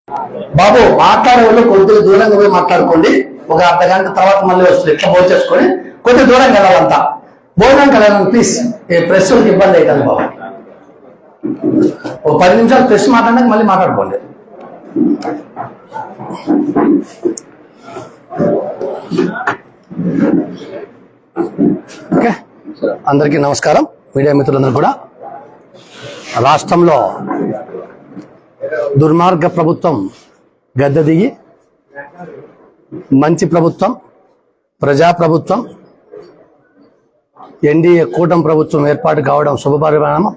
బాబు మాట్లాడే వాళ్ళు కొద్దిగా దూరంగా పోయి మాట్లాడుకోండి. ఒక అర్ధ గంట తర్వాత మళ్ళీ వస్తుంది. ఇట్లా భోజేసుకొని కొద్దిగా దూరంగా వెళ్ళాలంతా. భోజనానికి వెళ్ళాలని ప్లీజ్. ప్రెస్ వాళ్ళకి ఇబ్బంది అవుతుంది బాబు. ఒక 10 నిమిషాలు ప్రెస్ మాట్లాడడానికి మళ్ళీ మాట్లాడుకోండి. ఓకే, అందరికీ నమస్కారం. మీడియా మిత్రులందరూ కూడా, రాష్ట్రంలో దుర్మార్గ ప్రభుత్వం గద్దె దిగి మంచి ప్రభుత్వం, ప్రజాప్రభుత్వం, ఎన్డీఏ కూటమి ప్రభుత్వం ఏర్పాటు కావడం శుభపరిణామం.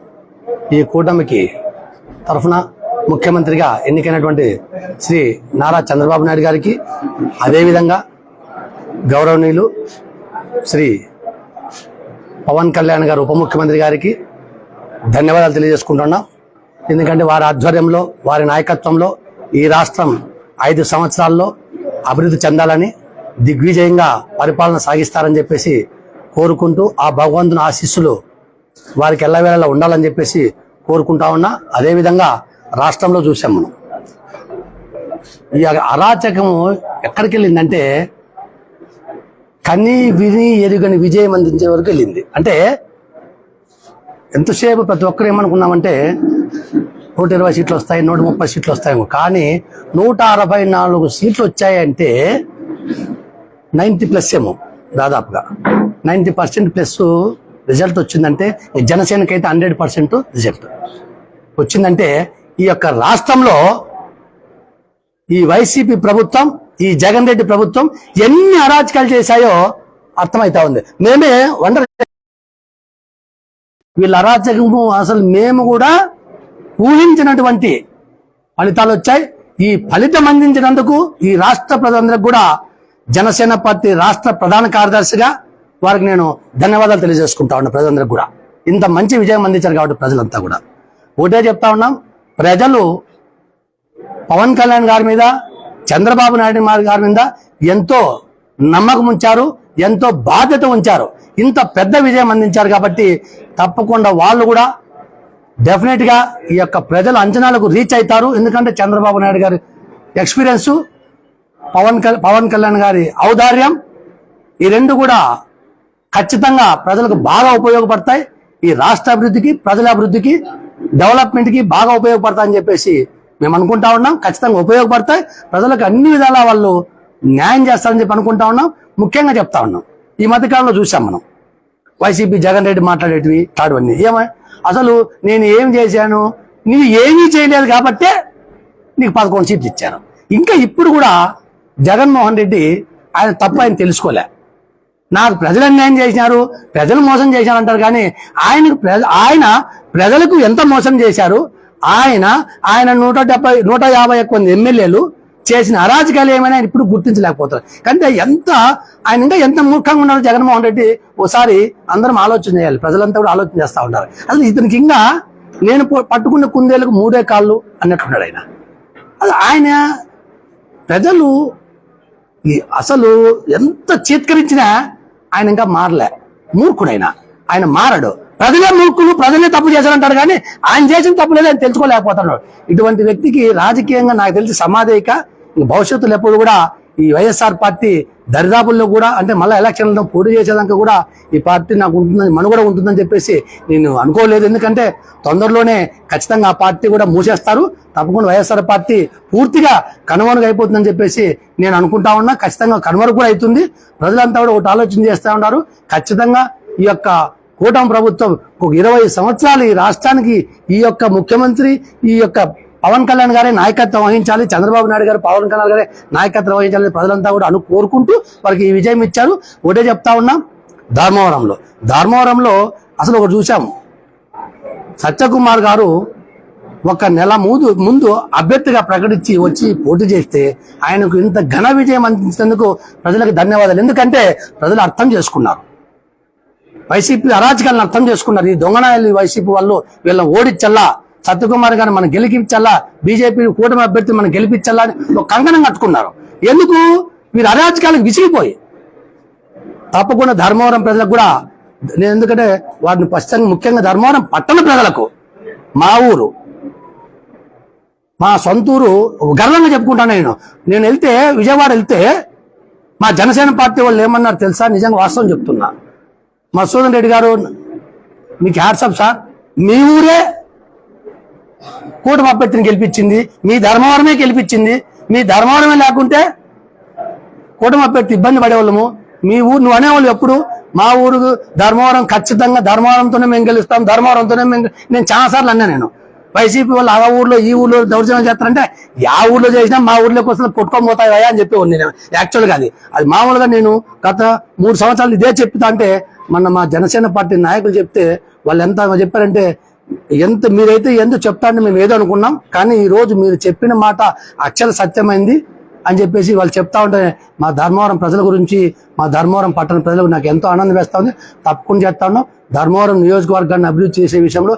ఈ కూటమికి తరఫున ముఖ్యమంత్రిగా ఎన్నికైనటువంటి శ్రీ నారా చంద్రబాబు నాయుడు గారికి, అదేవిధంగా గౌరవనీయులు శ్రీ పవన్ కళ్యాణ్ గారు ఉప ముఖ్యమంత్రి గారికి ధన్యవాదాలు తెలియజేసుకుంటున్నాం. ఎందుకంటే వారి ఆధ్వర్యంలో, వారి నాయకత్వంలో ఈ రాష్ట్రం 5 సంవత్సరాల్లో అభివృద్ధి చెందాలని, దిగ్విజయంగా పరిపాలన సాగిస్తారని చెప్పేసి కోరుకుంటూ, ఆ భగవంతుని ఆశీస్సులు వారికి ఎల్లవేళలా ఉండాలని చెప్పేసి కోరుకుంటా ఉన్నా. అదేవిధంగా రాష్ట్రంలో చూసాం మనం, ఈ అరాచకము ఎక్కడికి వెళ్ళిందంటే కని విని ఎరుగని విజయం అందించే వరకు వెళ్ళింది. అంటే ఎంతసేపు ప్రతి ఒక్కరు ఏమనుకున్నామంటే 120 సీట్లు వస్తాయి, 130 సీట్లు వస్తాయేమో. కానీ 164 సీట్లు వచ్చాయంటే 90+ ఏమో, దాదాపుగా 90% ప్లస్ రిజల్ట్ వచ్చిందంటే, జనసేనకైతే 100% రిజల్ట్ వచ్చిందంటే, ఈ యొక్క రాష్ట్రంలో ఈ వైసీపీ ప్రభుత్వం, ఈ జగన్ రెడ్డి ప్రభుత్వం ఎన్ని అరాచకాలు చేశాయో అర్థమవుతా ఉంది. మేమే వండర్ వీళ్ళ అరాచకము అసలు మేము కూడా ఊహించినటువంటి ఫలితాలు వచ్చాయి. ఈ ఫలితం అందించినందుకు ఈ రాష్ట్ర ప్రజలందరికీ కూడా జనసేన పార్టీ రాష్ట్ర ప్రధాన కార్యదర్శిగా వారికి నేను ధన్యవాదాలు తెలియజేసుకుంటా ఉన్నా. ప్రజలందరికీ కూడా ఇంత మంచి విజయం అందించారు కాబట్టి ప్రజలంతా కూడా ఒకటే చెప్తా ఉన్నాం. ప్రజలు పవన్ కళ్యాణ్ గారి మీద, చంద్రబాబు నాయుడు గారి మీద ఎంతో నమ్మకం ఉంచారు, ఎంతో బాధ్యత ఉంచారు. ఇంత పెద్ద విజయం అందించారు కాబట్టి తప్పకుండా వాళ్ళు కూడా డెఫినెట్ గా ఈ యొక్క ప్రజల అంచనాలకు రీచ్ అవుతారు. ఎందుకంటే చంద్రబాబు నాయుడు గారి ఎక్స్పీరియన్స్, పవన్ కళ్యాణ్ గారి ఔదార్యం, ఈ రెండు కూడా ఖచ్చితంగా ప్రజలకు బాగా ఉపయోగపడతాయి. ఈ రాష్ట్ర అభివృద్ధికి, ప్రజల అభివృద్ధికి, డెవలప్మెంట్ కి బాగా ఉపయోగపడతాయని చెప్పేసి మేము అనుకుంటా ఉన్నాం. ఖచ్చితంగా ఉపయోగపడతాయి. ప్రజలకు అన్ని విధాలా వాళ్ళు న్యాయం చేస్తారని చెప్పి అనుకుంటా ఉన్నాం. ముఖ్యంగా చెప్తా ఉన్నాం, ఈ మధ్యకాలంలో చూసాం మనం వైసీపీ జగన్ రెడ్డి మాట్లాడేటివి తాడువన్నీ ఏమై, అసలు నేను ఏం చేశాను, నీవు ఏమీ చేయలేదు కాబట్టే నీకు 11 సీట్లు ఇచ్చాను. ఇంకా ఇప్పుడు కూడా జగన్మోహన్ రెడ్డి ఆయన తప్పు ఆయన తెలుసుకోలే. నాకు ప్రజలు అన్యాయం చేసినారు, ప్రజలు మోసం చేశారు అంటారు. కానీ ఆయన ప్రజలకు ఎంత మోసం చేశారు, ఆయన 150 మంది ఎమ్మెల్యేలు చేసిన అరాజకాలు ఏమైనా ఇప్పుడు గుర్తించలేకపోతారు. కానీ ఆయన ఇంకా ఎంత మూర్ఖంగా ఉన్నారు జగన్మోహన్ రెడ్డి. ఒకసారి అందరం ఆలోచన చేయాలి, ప్రజలంతా కూడా ఆలోచన చేస్తూ ఉంటారు. అసలు ఇతనికి ఇంకా నేను పట్టుకున్న కుందేలకు 3 కాళ్ళు అన్నట్టున్నాడు ఆయన. అది ఆయన ప్రజలు అసలు ఎంత చీత్కరించినా ఆయన ఇంకా మారలే. మూర్ఖుడైనా ఆయన మారడు. ప్రజలే మూర్ఖులు, ప్రజలే తప్పు చేశారంటారు. కానీ ఆయన చేసిన తప్పు లేదు ఆయన తెలుసుకోలేకపోతున్నాడు. ఇటువంటి వ్యక్తికి రాజకీయంగా నాకు తెలిసి సమాధేయక భవిష్యత్తులో ఎప్పుడు కూడా ఈ వైఎస్ఆర్ పార్టీ దరిదాపుల్లో కూడా, అంటే మళ్ళీ ఎలక్షన్లో పోటీ చేసేదాకా కూడా ఈ పార్టీ నాకు ఉంటుందని, మనుగడ ఉంటుందని చెప్పేసి నేను అనుకోలేదు. ఎందుకంటే తొందరలోనే ఖచ్చితంగా ఆ పార్టీ కూడా మూసేస్తారు. తప్పకుండా వైఎస్ఆర్ పార్టీ పూర్తిగా కనుమరుగు అయిపోతుందని చెప్పేసి నేను అనుకుంటా ఉన్నా. ఖచ్చితంగా కనుమరుగు కూడా అవుతుంది. ప్రజలంతా కూడా ఒకటి ఆలోచన చేస్తూ ఉన్నారు. ఖచ్చితంగా ఈ యొక్క కూటమి ప్రభుత్వం ఒక 20 సంవత్సరాలు ఈ రాష్ట్రానికి ఈ యొక్క ముఖ్యమంత్రి, ఈ యొక్క పవన్ కళ్యాణ్ గారే నాయకత్వం వహించాలి, చంద్రబాబు నాయుడు గారు పవన్ కళ్యాణ్ గారే నాయకత్వం వహించాలని ప్రజలంతా కూడా కోరుకుంటూ వారికి ఈ విజయం ఇచ్చారు. ఒకటే చెప్తా ఉన్నాం, ధర్మవరంలో అసలు ఒకటి చూసాం. సత్యకుమార్ గారు 1 నెల ముందు అభ్యర్థిగా ప్రకటించి వచ్చి పోటీ చేస్తే ఆయనకు ఇంత ఘన విజయం అందించినందుకు ప్రజలకు ధన్యవాదాలు. ఎందుకంటే ప్రజలు అర్థం చేసుకున్నారు, వైసీపీ అరాచకాలను అర్థం చేసుకున్నారు. ఈ దొంగనాయలు వైసీపీ వాళ్ళు వీళ్ళని ఓడించల్లా, సత్యకుమార్ గారిని మనం గెలిపించాలా, బీజేపీ కూటమి అభ్యర్థి మనం గెలిపించాలా అని ఒక కంకణం కట్టుకున్నారు. ఎందుకు? వీరు అరాచకాలకు విసిగిపోయి. తప్పకుండా ధర్మవరం ప్రజలకు కూడా నేను, ఎందుకంటే వారిని ముఖ్యంగా ధర్మవరం పట్టణ ప్రజలకు, మా ఊరు మా సొంతూరు గర్వంగా చెప్పుకుంటాను. నేను వెళ్తే విజయవాడ వెళ్తే మా జనసేన పార్టీ వాళ్ళు ఏమన్నారు తెలుసా? నిజంగా వాస్తవం చెప్తున్నా. మధుసూదన్ రెడ్డి గారు మీకు హ్యాట్సప్ సార్, మీ ఊరే కూటమి అభ్యర్థిని గెలిపించింది, మీ ధర్మవరమే గెలిపించింది. మీ ధర్మవరమే లేకుంటే కూటమి అభ్యర్థి ఇబ్బంది పడేవాళ్ళము. మీ ఊరు నువ్వు అనేవాళ్ళు ఎప్పుడు మా ఊరు ధర్మవరం, ఖచ్చితంగా ధర్మవరంతోనే మేము గెలుస్తాం, ధర్మవరంతోనే నేను చాలాసార్లు అన్నా. నేను వైసీపీ వాళ్ళు ఆ ఊర్లో ఈ ఊర్లో దౌర్జన్యం చేస్తారంటే ఆ ఊర్లో చేసినా మా ఊర్లోకి వస్తే కొట్టుకొని పోతాయా అని చెప్పేవాడిని నేను. యాక్చువల్గా అది మామూలుగా నేను గత 3 సంవత్సరాలు ఇదే చెప్తా అంటే మా జనసేన పార్టీ నాయకులు చెప్తే వాళ్ళు ఎంత చెప్పారంటే, మీరైతే ఎందుకు చెప్తా అంటే మేము ఏదో అనుకున్నాం, కానీ ఈ రోజు మీరు చెప్పిన మాట అక్షర సత్యమైంది అని చెప్పేసి వాళ్ళు చెప్తా ఉంటే మా ధర్మవరం ప్రజల గురించి, మా ధర్మవరం పట్టణ ప్రజలకు నాకు ఎంతో ఆనందం వేస్తా ఉంది. తప్పకుండా చేస్తా ఉన్నాం. ధర్మవరం నియోజకవర్గాన్ని అభివృద్ధి చేసే విషయంలో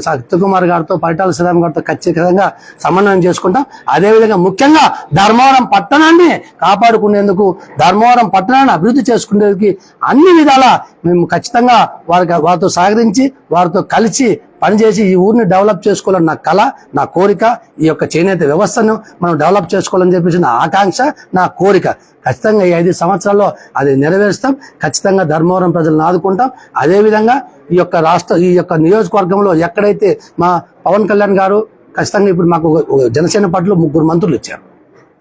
సత్యకుమార్ గారితో, పరిటాల శ్రీరామ్ గారితో ఖచ్చితంగా సమన్వయం చేసుకుంటాం. అదేవిధంగా ముఖ్యంగా ధర్మవరం పట్టణాన్ని కాపాడుకునేందుకు, ధర్మవరం పట్టణాన్ని అభివృద్ధి చేసుకునేందుకు అన్ని విధాల మేము ఖచ్చితంగా వారితో సహకరించి వారితో కలిసి పనిచేసి ఈ ఊరిని డెవలప్ చేసుకోవాలని నా కళ, నా కోరిక. ఈ యొక్క చేనేత వ్యవస్థను మనం డెవలప్ చేసుకోవాలని చెప్పేసి నా ఆకాంక్ష, నా కోరిక. ఖచ్చితంగా ఈ 5 సంవత్సరాల్లో అది నెరవేరుస్తాం. ఖచ్చితంగా ధర్మవరం ప్రజలను ఆదుకుంటాం. అదేవిధంగా ఈ యొక్క నియోజకవర్గంలో ఎక్కడైతే మా పవన్ కళ్యాణ్ గారు ఖచ్చితంగా ఇప్పుడు మాకు జనసేన పార్టీలో 3 మంత్రులు ఇచ్చారు.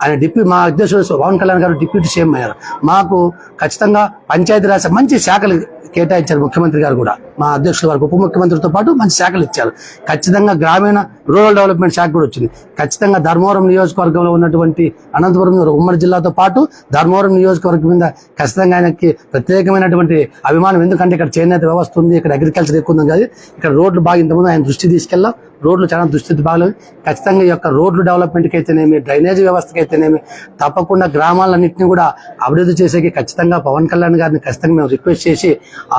ఆయన మా అధ్యక్షుడు పవన్ కళ్యాణ్ గారు డిప్యూటీ సీఎం అయ్యారు. మాకు ఖచ్చితంగా పంచాయతీరాజ్ మంచి శాఖలు కేటాయించారు. ముఖ్యమంత్రి గారు కూడా మా అధ్యక్షుడు గారికి ఉప ముఖ్యమంత్రితో పాటు మంచి శాఖలు ఇచ్చారు. ఖచ్చితంగా గ్రామీణ రూరల్ డెవలప్మెంట్ శాఖ కూడా వచ్చింది. ఖచ్చితంగా ధర్మవరం నియోజకవర్గంలో ఉన్నటువంటి అనంతపురం ఉమ్మడి జిల్లాతో పాటు ధర్మవరం నియోజకవర్గం మీద ఖచ్చితంగా ఆయనకి ప్రత్యేకమైనటువంటి అభిమానం. ఎందుకంటే ఇక్కడ చేనేత వ్యవస్థ ఉంది, ఇక్కడ అగ్రికల్చర్ ఎక్కువ ఉంది. కాదు ఇక్కడ రోడ్లు బాగా ఇంతకుముందు ఆయన దృష్టి తీసుకెళ్ళాం. రోడ్లు చాలా దుస్థితి బాగలేదు. ఖచ్చితంగా ఈ యొక్క రోడ్లు డెవలప్మెంట్కి అయితేనేమి, డ్రైనేజీ వ్యవస్థకి అయితేనేమి తప్పకుండా గ్రామాలన్నింటినీ కూడా అభివృద్ధి చేసేకి ఖచ్చితంగా పవన్ కళ్యాణ్ గారిని ఖచ్చితంగా మేము రిక్వెస్ట్ చేసి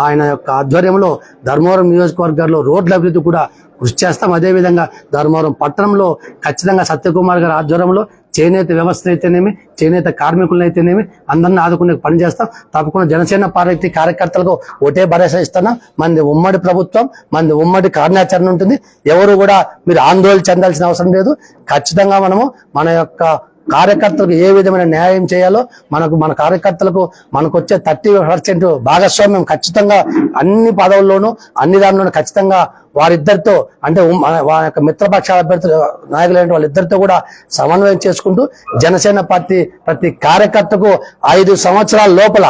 ఆయన యొక్క ఆధ్వర్యంలో ధర్మవరం నియోజకవర్గాల్లో రోడ్ల అభివృద్ధి కూడా కృషి చేస్తాం. అదేవిధంగా ధర్మవరం పట్టణంలో ఖచ్చితంగా సత్యకుమార్ గారి ఆధ్వర్యంలో చేనేత వ్యవస్థ అయితేనేమి, చేనేత కార్మికులను అయితేనేమి అందరినీ ఆదుకునే పని చేస్తాం. తప్పకుండా జనసేన పార్టీ కార్యకర్తలకు ఒకటే భరోసా ఇస్తున్నాం. మనది ఉమ్మడి ప్రభుత్వం, మనది ఉమ్మడి కార్యాచరణ ఉంటుంది. ఎవరు కూడా మీరు ఆందోళన చెందాల్సిన అవసరం లేదు. ఖచ్చితంగా మనము మన యొక్క కార్యకర్తలకు ఏ విధమైన న్యాయం చేయాలో మన కార్యకర్తలకు మనకు వచ్చే 30% భాగస్వామ్యం ఖచ్చితంగా అన్ని పదవుల్లోనూ అన్ని దానిలోనూ ఖచ్చితంగా వారిద్దరితో అంటే వారి యొక్క మిత్రపక్షాల అభ్యర్థుల నాయకులైన వాళ్ళిద్దరితో కూడా సమన్వయం చేసుకుంటూ జనసేన పార్టీ ప్రతి కార్యకర్తకు 5 సంవత్సరాల లోపల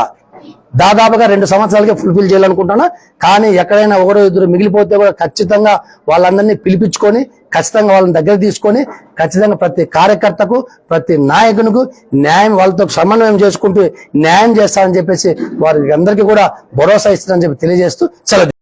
దాదాపుగా 2 సంవత్సరాలకే ఫుల్ఫిల్ చేయాలనుకుంటున్నా. కానీ ఎక్కడైనా 1-2 మిగిలిపోతే కూడా ఖచ్చితంగా వాళ్ళందరినీ పిలిపించుకొని ఖచ్చితంగా వాళ్ళని దగ్గర తీసుకొని ఖచ్చితంగా ప్రతి కార్యకర్తకు, ప్రతి నాయకునికి న్యాయం వాళ్ళతో సమన్వయం చేసుకుంటూ న్యాయం చేస్తారని చెప్పేసి వారికి అందరికీ కూడా భరోసా ఇస్తారని చెప్పి తెలియజేస్తూ సెలవు.